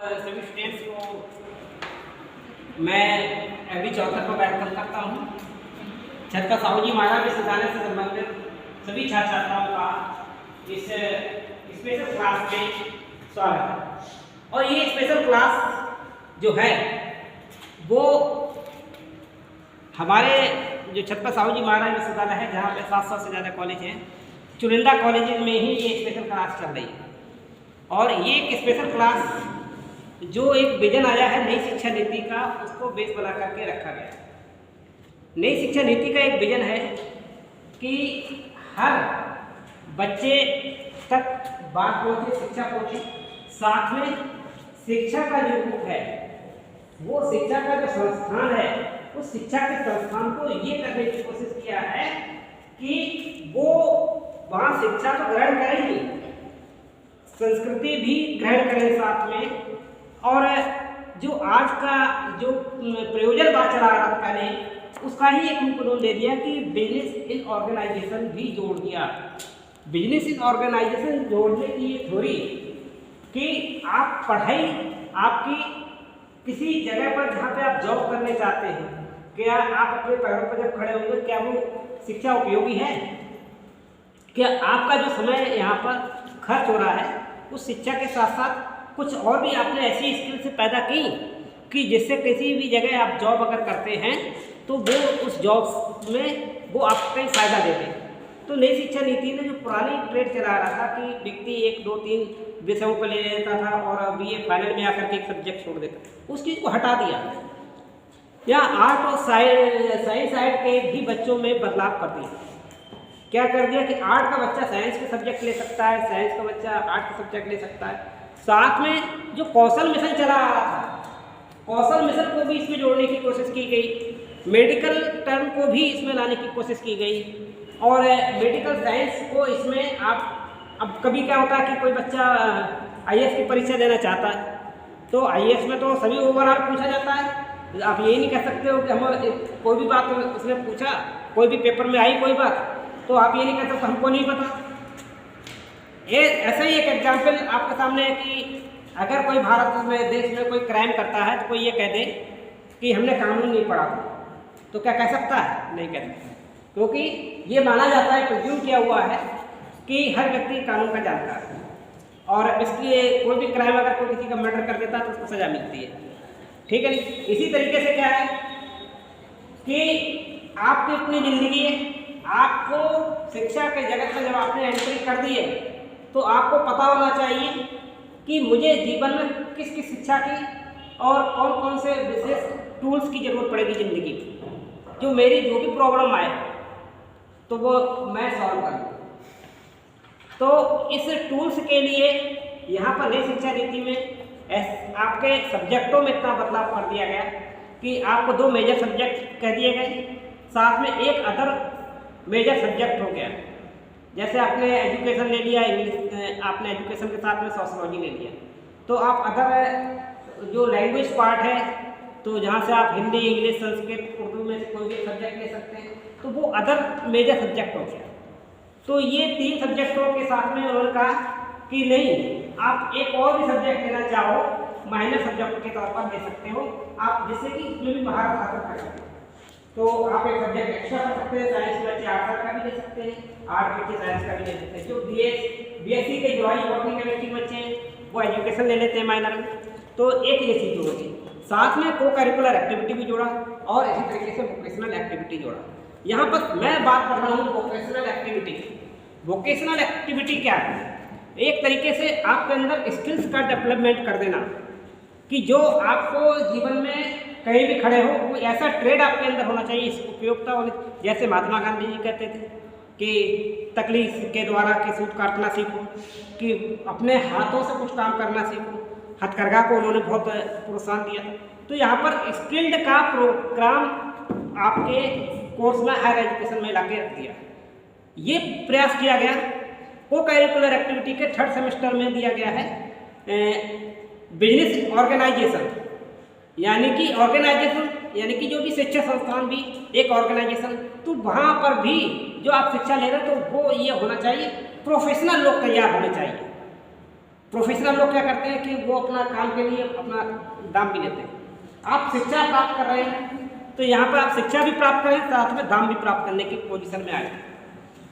सभी स्टूडेंट्स को मैं अभी चौथा को वेलकम करता हूँ। छत्रपति साहू जी महाराज विश्वविद्यालय से संबंधित सभी छात्र छात्राओं का इस स्पेशल क्लास में स्वागत है। और ये स्पेशल क्लास जो है वो हमारे जो छत्रपति साहू जी महाराज विश्वविद्यालय है, जहाँ पे 700 से ज़्यादा कॉलेज हैं, चुनिंदा कॉलेज में ही ये स्पेशल क्लास चल रही है। और ये एक स्पेशल क्लास जो एक विजन आया है नई शिक्षा नीति का, उसको बेस बना करके रखा गया है। नई शिक्षा नीति का एक विजन है कि हर बच्चे तक बात पहुँचे, शिक्षा पहुँचे, साथ में शिक्षा का जो रूप है, वो शिक्षा का जो संस्थान है, उस शिक्षा के संस्थान को ये करने की कोशिश किया है कि वो वहाँ शिक्षा तो ग्रहण करेंगे, संस्कृति भी ग्रहण करें साथ में। और जो आज का जो प्रयोजनवाद चला रहा था पहले, उसका ही एक रूप उन्होंने दे दिया कि बिजनेस इन ऑर्गेनाइजेशन भी जोड़ दिया। बिजनेस इन ऑर्गेनाइजेशन जोड़ने की ये थ्योरी कि आप पढ़ाई आपकी किसी जगह पर जहाँ पे आप जॉब करने चाहते हैं, क्या आप अपने पैरों पर जब खड़े होंगे, क्या वो शिक्षा उपयोगी है? क्या आपका जो समय यहाँ पर खर्च हो रहा है, उस शिक्षा के साथ साथ कुछ और भी आपने ऐसी स्किल से पैदा की कि जिससे किसी भी जगह आप जॉब अगर करते हैं तो वो उस जॉब में वो आपको कहीं फ़ायदा देते। तो नई शिक्षा नीति ने जो पुरानी ट्रेड चला रहा था कि व्यक्ति 1, 2, 3 विषयों को ले लेता था और बीए फाइनल में आकर के एक सब्जेक्ट छोड़ देता, उस चीज़ को हटा दिया। या आर्ट और साइंस साइड के भी बच्चों में बदलाव कर दिया। क्या कर दिया कि आर्ट का बच्चा साइंस के सब्जेक्ट ले सकता है, साइंस का बच्चा आर्ट का सब्जेक्ट ले सकता है। साथ में जो कौशल मिशन चला आ रहा था, कौशल मिशन को भी इसमें जोड़ने की कोशिश की गई, मेडिकल टर्म को भी इसमें लाने की कोशिश की गई। और मेडिकल साइंस को इसमें आप अब कभी क्या होता है कि कोई बच्चा आईएएस की परीक्षा देना चाहता है, तो आईएएस में तो सभी ओवरऑल पूछा जाता है। आप यही नहीं कह सकते हो कि हम कोई भी बात उसने पूछा, कोई भी पेपर में आई कोई बात, तो आप ये नहीं कह सकते हमको नहीं पता। ये ऐसा ही एक एग्जाम्पल आपके सामने है कि अगर कोई भारत में देश में कोई क्राइम करता है तो कोई ये कह दे कि हमने कानून नहीं पढ़ा, तो क्या कह सकता है? नहीं कह सकता, क्योंकि ये माना जाता है, प्रिज्यूम किया हुआ है कि हर व्यक्ति कानून का जानकार है और इसलिए कोई भी क्राइम अगर कोई किसी का मर्डर कर देता है तो उसको सजा मिलती है। ठीक है नहीं? इसी तरीके से क्या है कि आपकी अपनी ज़िंदगी है, आपको शिक्षा के जगत में जब आपने एंट्री कर दी है तो आपको पता होना चाहिए कि मुझे जीवन में किस किस शिक्षा की और कौन कौन से विशेष टूल्स की ज़रूरत पड़ेगी ज़िंदगी में, जो मेरी जो भी प्रॉब्लम आए तो वो मैं सॉल्व करूँ। तो इस टूल्स के लिए यहाँ पर नई शिक्षा नीति में आपके सब्जेक्टों में इतना बदलाव कर दिया गया कि आपको 2 मेजर सब्जेक्ट कह दिए गए, साथ में एक अदर मेजर सब्जेक्ट हो गया। जैसे आपने एजुकेशन ले लिया, इंग्लिश आपने एजुकेशन के साथ में सोशोलॉजी ले लिया, तो आप अदर जो लैंग्वेज पार्ट है, तो जहाँ से आप हिंदी, इंग्लिश, संस्कृत, उर्दू में से कोई भी सब्जेक्ट ले सकते हैं, तो वो अदर मेजर सब्जेक्ट हो गया। तो ये 3 सब्जेक्टों के साथ में उन्होंने कहा कि नहीं, आप एक और भी सब्जेक्ट लेना चाहो माइनर सब्जेक्ट के तौर पर ले सकते हो आप, जिससे कि इसमें भी महारत हासिल कर सकते हो। तो आप एक सब्जेक्ट एक्स्ट्रा कर सकते हैं, साइंस के बच्चे आर्ट का भी ले सकते हैं, आर्ट के बच्चे साइंस का भी ले सकते हैं। जो बीएससी के जुआई बॉटनी केमिस्ट्री बच्चे हैं वो एजुकेशन ले लेते हैं माइनर में। तो एक ये चीज़ जोड़ी, साथ में को करिकुलर एक्टिविटी भी जोड़ा और इसी तरीके से वोकेशनल एक्टिविटी जोड़ा। यहाँ पर मैं बात कर रहा हूँ वोकेशनल एक्टिविटी। वोकेशनल एक्टिविटी क्या है? एक तरीके से आपके अंदर स्किल्स का डेवलपमेंट कर देना कि जो आपको जीवन में कहीं भी खड़े हो वो ऐसा ट्रेड आपके अंदर होना चाहिए, इस उपयोगिता होनी। जैसे महात्मा गांधी जी कहते थे कि तकलीफ के द्वारा कि सूत काटना सीखो, कि अपने हाथों से कुछ काम करना सीखो। हथकरघा को उन्होंने बहुत प्रोत्साहन दिया। तो यहाँ पर स्किल्ड का प्रोग्राम आपके कोर्स में हायर एजुकेशन में लाके रख दिया। ये प्रयास किया गया। को करिकुलर एक्टिविटी के 3rd सेमेस्टर में दिया गया है बिजनेस ऑर्गेनाइजेशन, यानी कि जो भी शिक्षा संस्थान भी एक ऑर्गेनाइजेशन, तो वहाँ पर भी जो आप शिक्षा ले रहे हो तो वो ये होना चाहिए, प्रोफेशनल लोग तैयार होने चाहिए। प्रोफेशनल लोग क्या करते हैं कि वो अपना काम के लिए अपना दाम भी लेते हैं। आप शिक्षा प्राप्त कर रहे हैं तो यहाँ पर आप शिक्षा भी प्राप्त करें, साथ में दाम भी प्राप्त करने की पोजीशन में आए।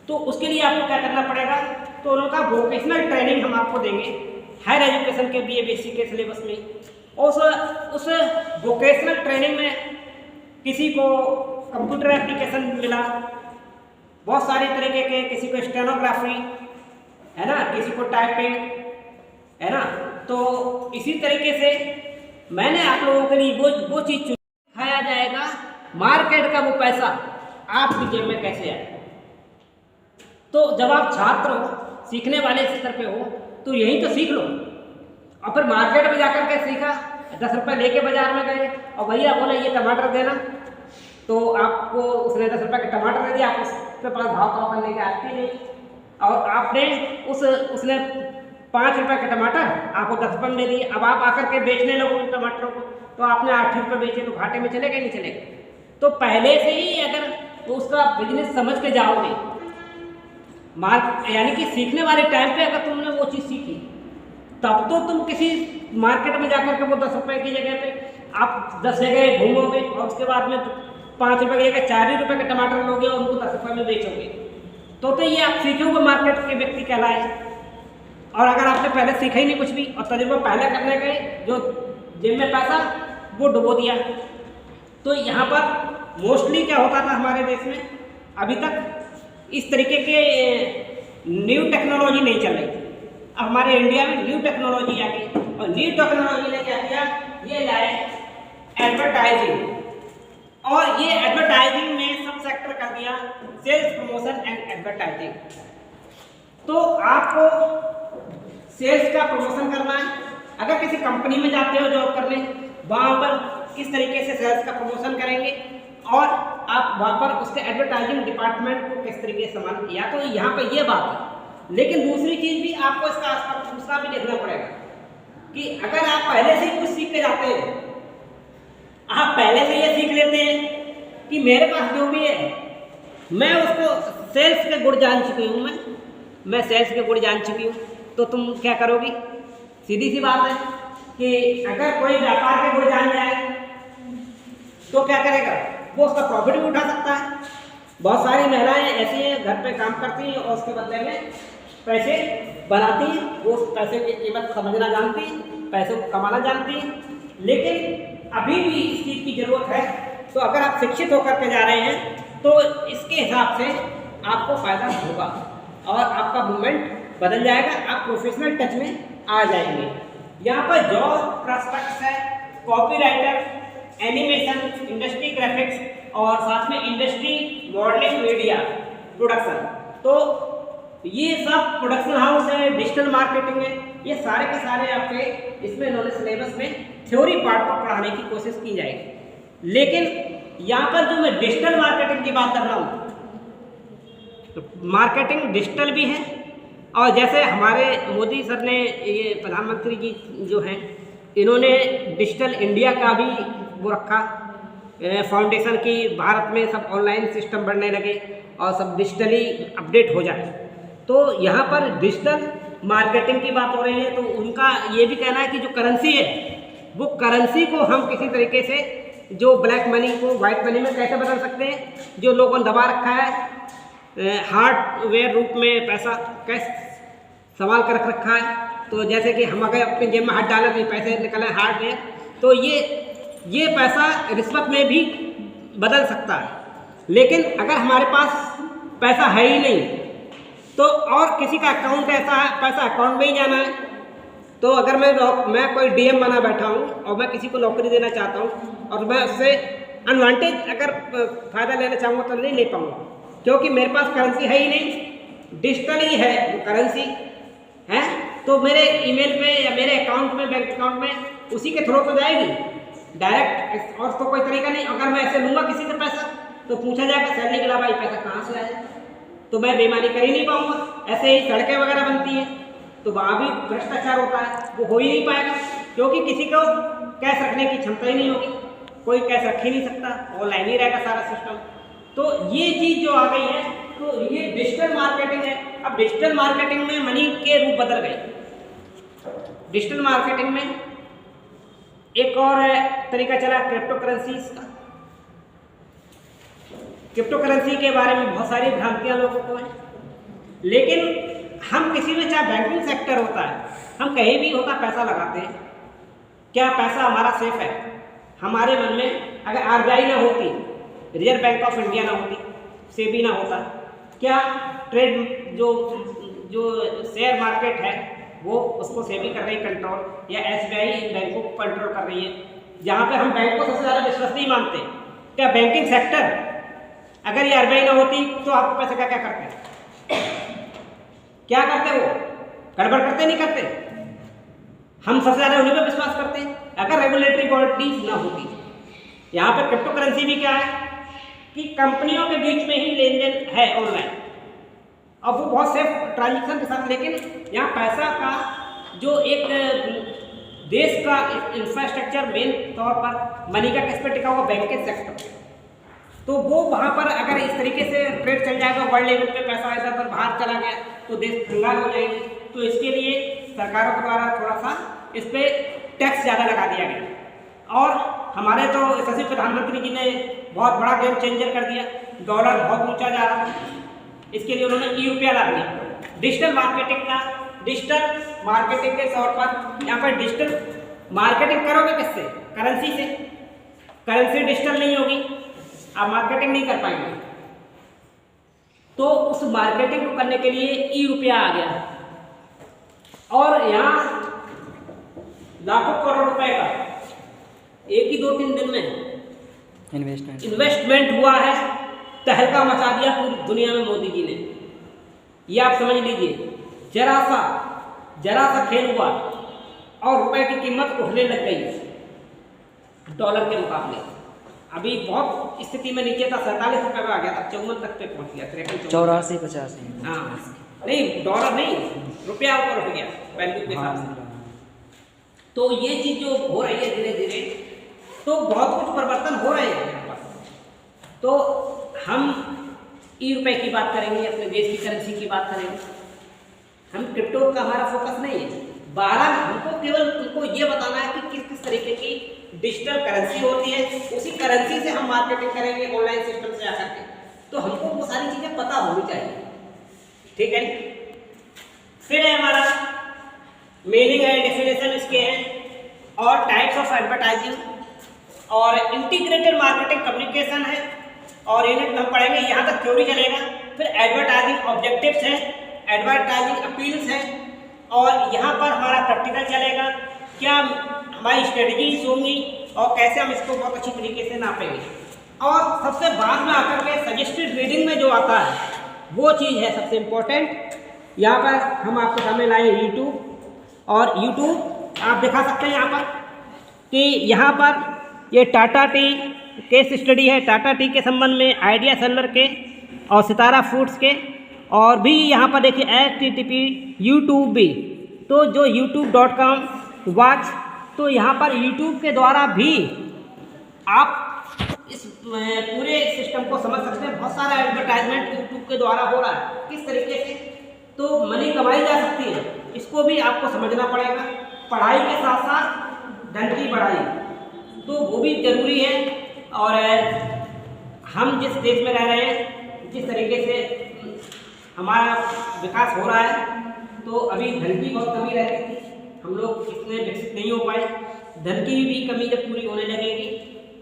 तो उसके लिए आपको क्या करना पड़ेगा, तो उनका वोकेशनल ट्रेनिंग हम आपको देंगे हायर एजुकेशन के BA BSc के सिलेबस में। उस वोकेशनल ट्रेनिंग में किसी को कंप्यूटर एप्लीकेशन मिला, बहुत सारे तरीके के, किसी को स्टेनोग्राफी है ना, किसी को टाइपिंग है ना। तो इसी तरीके से मैंने आप लोगों के लिए वो चीज़ सिखाया जाएगा, मार्केट का वो पैसा आपकी जेब में कैसे आए। तो जब आप छात्र हो, सीखने वाले स्तर पे हो, तो यही तो सीख लो। और फिर मार्केट में जाकर के सीखा, 10 रुपये लेके बाजार में गए और भैया बोले ये टमाटर देना, तो आपको उसने 10 रुपये का टमाटर दे दिया, आप उसके पास भाव करने के आती नहीं, और आपने उसने 5 रुपये का टमाटर आपको 10 रुपये में दे दिए। अब आप आकर के बेचने लगो उन टमाटरों को, तो आपने 8 रुपये बेचे, तो घाटे में चले गए नहीं चले गए। तो पहले से ही अगर उसका बिजनेस समझ के जाओगे, यानी कि सीखने वाले टाइम पे अगर तुमने वो चीज़ सीखी, तब तो तुम किसी मार्केट में जाकर के वो 10 रुपये की जगह पे आप 10 जगह घूमोगे और उसके बाद में 5 रुपये की जगह 4 रुपये के टमाटर लोगे और उनको 10 रुपये में बेचोगे। तो ये आप सीखोगे मार्केट के व्यक्ति कहलाए। और अगर आपने पहले सीखा ही नहीं कुछ भी और तजुर्बा पहले करने गए, जो जेब में पैसा वो डुबो दिया। तो यहाँ पर मोस्टली क्या होता था हमारे देश में, अभी तक इस तरीके के न्यू टेक्नोलॉजी नहीं चल रही थी। अब हमारे इंडिया में न्यू टेक्नोलॉजी आ गई, और न्यू टेक्नोलॉजी ने क्या किया, ये लाए एडवर्टाइजिंग। और ये एडवर्टाइजिंग में सब सेक्टर कर दिया, सेल्स, प्रमोशन एंड एडवर्टाइजिंग। तो आपको सेल्स का प्रमोशन करना है। अगर किसी कंपनी में जाते हो जॉब करने, वहाँ पर किस तरीके से सेल्स का प्रमोशन करेंगे और आप वहाँ पर उसके एडवर्टाइजिंग डिपार्टमेंट को किस तरीके से संभाल किया। तो यहाँ पर ये बात है। लेकिन दूसरी चीज़ भी आपको इसका आसपास दूसरा भी देखना पड़ेगा कि अगर आप पहले से ही कुछ सीख के जाते हैं, आप पहले से ये सीख लेते हैं कि मेरे पास जो भी है मैं उसको सेल्स के गुण जान चुकी हूँ, मैं सेल्स के गुण जान चुकी हूँ, तो तुम क्या करोगी। सीधी सी बात है कि अगर कोई व्यापार के गुण जान जाए तो क्या करेगा, वो उसका प्रॉफिट भी उठा सकता है। बहुत सारी महिलाएं ऐसी हैं, घर पे काम करती हैं और उसके बदले में पैसे बनाती हैं, वो उस पैसे की कीमत समझना जानती हैं, पैसे को कमाना जानती हैं। लेकिन अभी भी इस चीज़ की ज़रूरत है। तो अगर आप शिक्षित होकर के जा रहे हैं तो इसके हिसाब से आपको फ़ायदा होगा और आपका मूवमेंट बदल जाएगा, आप प्रोफेशनल टच में आ जाएंगे। यहाँ पर जॉब प्रॉस्पेक्ट्स है, कॉपीराइटर, एनिमेशन, इंडस्ट्री ग्राफिक्स और साथ में इंडस्ट्री मॉडलिंग, मीडिया प्रोडक्शन। तो ये सब प्रोडक्शन हाउस है, डिजिटल मार्केटिंग है, ये सारे के सारे आपके इसमें नॉलेज सिलेबस में थ्योरी पार्ट पर पढ़ाने की कोशिश की जाएगी। लेकिन यहाँ पर जो मैं डिजिटल मार्केटिंग की बात कर रहा हूँ, तो मार्केटिंग डिजिटल भी है। और जैसे हमारे मोदी सर ने, ये प्रधानमंत्री जी जो हैं, इन्होंने डिजिटल इंडिया का भी वो रखा फाउंडेशन की, भारत में सब ऑनलाइन सिस्टम बनने लगे और सब डिजिटली अपडेट हो जाए। तो यहाँ पर डिजिटल मार्केटिंग की बात हो रही है। तो उनका ये भी कहना है कि जो करेंसी है, वो करेंसी को हम किसी तरीके से जो ब्लैक मनी को वाइट मनी में कैसे बदल सकते हैं, जो लोगों ने दबा रखा है हार्डवेयर रूप में पैसा कैसे संभाल कर रख रखा है। तो जैसे कि हम अगर अपनी जेब में हाथ डालें तो पैसे निकले हार्डवेयर, तो ये पैसा रिश्वत में भी बदल सकता है। लेकिन अगर हमारे पास पैसा है ही नहीं, तो और किसी का अकाउंट ऐसा है, पैसा अकाउंट में ही जाना है, तो अगर मैं कोई DM बना बैठा हूँ और मैं किसी को नौकरी देना चाहता हूँ और मैं उससे अनवांटेज अगर फ़ायदा लेना चाहूँगा तो नहीं ले पाऊँगा, क्योंकि मेरे पास करेंसी है ही नहीं, डिजिटल ही है वो करेंसी है। तो मेरे ईमेल पे या मेरे अकाउंट में, बैंक अकाउंट में उसी के थ्रू तो जाएगी डायरेक्ट, और तो कोई तरीका नहीं। अगर मैं ऐसे लूँगा किसी से पैसा तो पूछा जाएगा सैलरी के अलावा ये पैसा कहाँ से आया, तो मैं बेईमानी कर ही नहीं पाऊँगा। ऐसे ही सड़कें वगैरह बनती हैं तो वहाँ भी भ्रष्टाचार होता है, वो हो ही नहीं पाएगा, क्योंकि किसी को कैश रखने की क्षमता ही नहीं होगी, कोई कैश रख ही नहीं सकता, ऑनलाइन ही रहेगा सारा सिस्टम। तो ये चीज़ जो आ गई है, तो ये डिजिटल मार्केटिंग है। अब डिजिटल मार्केटिंग में मनी के रूप बदल गए। डिजिटल मार्केटिंग में एक और तरीका चला क्रिप्टो करेंसीज का। क्रिप्टो करेंसी के बारे में बहुत सारी भ्रांतियां लोगों को हैं, लेकिन हम किसी में, चाहे बैंकिंग सेक्टर होता है, हम कहीं भी होता पैसा लगाते हैं, क्या पैसा हमारा सेफ है? हमारे मन में अगर आरबीआई ना होती, रिजर्व बैंक ऑफ इंडिया ना होती, सेबी ना होता, क्या ट्रेड जो शेयर मार्केट है वो उसको सेबी कर रही कंट्रोल, या एसबीआई इन बैंकों को कंट्रोल कर रही है, जहाँ पे हम बैंक को सबसे ज़्यादा विश्वास नहीं मानते। क्या बैंकिंग सेक्टर, अगर ये आरबीआई ना होती तो आपको पैसे क्या क्या करते, क्या करते, वो गड़बड़ करते नहीं करते? हम सबसे ज़्यादा उन्हीं पर विश्वास करते हैं। अगर रेगुलेटरी बॉडीज ना होती, यहाँ पे क्रिप्टो करेंसी भी क्या है कि कंपनियों के बीच में ही लेन देन है ऑनलाइन, अब वो बहुत सेफ ट्रांजेक्शन के साथ, लेकिन यहाँ पैसा का जो एक देश का इंफ्रास्ट्रक्चर मेन तौर पर मनी का किस पर टिका हुआ, बैंकिंग सेक्टर, तो वो वहाँ पर अगर इस तरीके से ट्रेड चल जाएगा, वर्ल्ड लेवल पे पैसा इधर पर बाहर चला गया तो देश कंगाल हो जाएंगे। तो इसके लिए सरकारों के द्वारा थोड़ा सा इस पर टैक्स ज़्यादा लगा दिया गया, और हमारे तो यशस्वी प्रधानमंत्री जी ने बहुत बड़ा गेम चेंजर कर दिया, डॉलर बहुत ऊंचा जा रहा था, इसके लिए उन्होंने ई-रुपया ला दिया। डिजिटल मार्केटिंग के तौर पर यहाँ पर डिजिटल मार्केटिंग करोगे किससे? करेंसी से। करेंसी डिजिटल नहीं होगी, आप मार्केटिंग नहीं कर पाएंगे। तो उस मार्केटिंग को करने के लिए ई-रुपया आ गया, और यहाँ लाखों करोड़ रुपए का एक ही 2-3 दिन में इन्वेस्टमेंट हुआ है, तहलका मचा दिया पूरी दुनिया में मोदी जी ने। ये आप समझ लीजिए, जरा सा खेल हुआ और रुपए की कीमत उठने लग गई डॉलर के मुकाबले। अभी बहुत स्थिति में नीचे था, 47 रुपये पे आ गया था, 54 तक पे पहुंच गया, 84-85। हाँ नहीं, डॉलर नहीं, रुपया ऊपर उठ गया वैल्यू के हिसाब से। तो ये चीज जो हो रही है धीरे धीरे, तो बहुत कुछ परिवर्तन हो रहे हैं यहाँ पर। तो हम ई-रुपये की बात करेंगे, अपने देश की करेंसी की बात करेंगे, हम क्रिप्टो का हमारा फोकस नहीं है। 12 हमको केवल तुमको ये बताना है कि किस किस तरीके की डिजिटल करेंसी होती है, उसी करेंसी से हम मार्केटिंग करेंगे ऑनलाइन सिस्टम से आकर के। तो हमको वो सारी चीज़ें पता होनी चाहिए, ठीक है। फिर है हमारा मीनिंग है, डेफिनेशन इसके हैं, और टाइप्स ऑफ एडवर्टाइजिंग, और इंटीग्रेटेड मार्केटिंग कम्युनिकेशन है, और यूनिट में हम पढ़ेंगे, यहाँ तक थ्योरी चलेगा। फिर एडवर्टाइजिंग ऑब्जेक्टिव्स हैं, एडवर्टाइजिंग अपील्स हैं, और यहाँ पर हमारा प्रैक्टिकल चलेगा, क्या हमारी स्ट्रेटजीज होंगी और कैसे हम इसको बहुत अच्छी तरीके से नापेंगे। और सबसे बाद में आकर के सजेस्टेड रीडिंग में जो आता है वो चीज़ है सबसे इम्पोर्टेंट। यहाँ पर हम आपको सामने लाए यूट्यूब, और यूट्यूब आप दिखा सकते हैं यहाँ पर कि यहाँ पर ये टाटा टी केस स्टडी है, टाटा टी के संबंध में, आइडिया सेलर के और सितारा फूड्स के, और भी यहाँ पर देखिए HTTP यूट्यूब भी, तो जो youtube.com वॉच, तो यहाँ पर यूट्यूब के द्वारा भी आप इस पूरे सिस्टम को समझ सकते हैं। बहुत सारा एडवर्टाइजमेंट यूट्यूब के द्वारा हो रहा है, किस तरीके से तो मनी कमाई जा सकती है, इसको भी आपको समझना पड़ेगा। पढ़ाई के साथ साथ धन की बढ़ाई, तो वो भी जरूरी है। और हम जिस देश में रह रहे हैं, जिस तरीके से हमारा विकास हो रहा है, तो अभी धन की बहुत कमी रहती थी, हम लोग इतने विकसित नहीं हो पाए। धन की भी कमी जब पूरी होने लगेगी,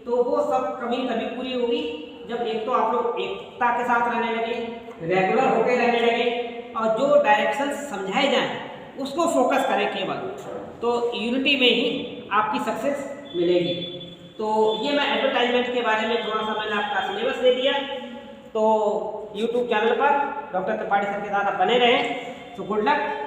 तो वो सब कमी तभी पूरी होगी जब एक तो आप लोग एकता के साथ रहने लगे, रेगुलर होकर रहने लगे, और जो डायरेक्शन समझाए जाएं उसको फोकस करें केवल, तो यूनिटी में ही आपकी सक्सेस मिलेगी। तो ये मैं एडवर्टाइजमेंट के बारे में थोड़ा सा मैंने आपका सिलेबस दे दिया। तो यूट्यूब चैनल पर डॉक्टर त्रिपाठी सर के साथ आप बने रहें। So good luck.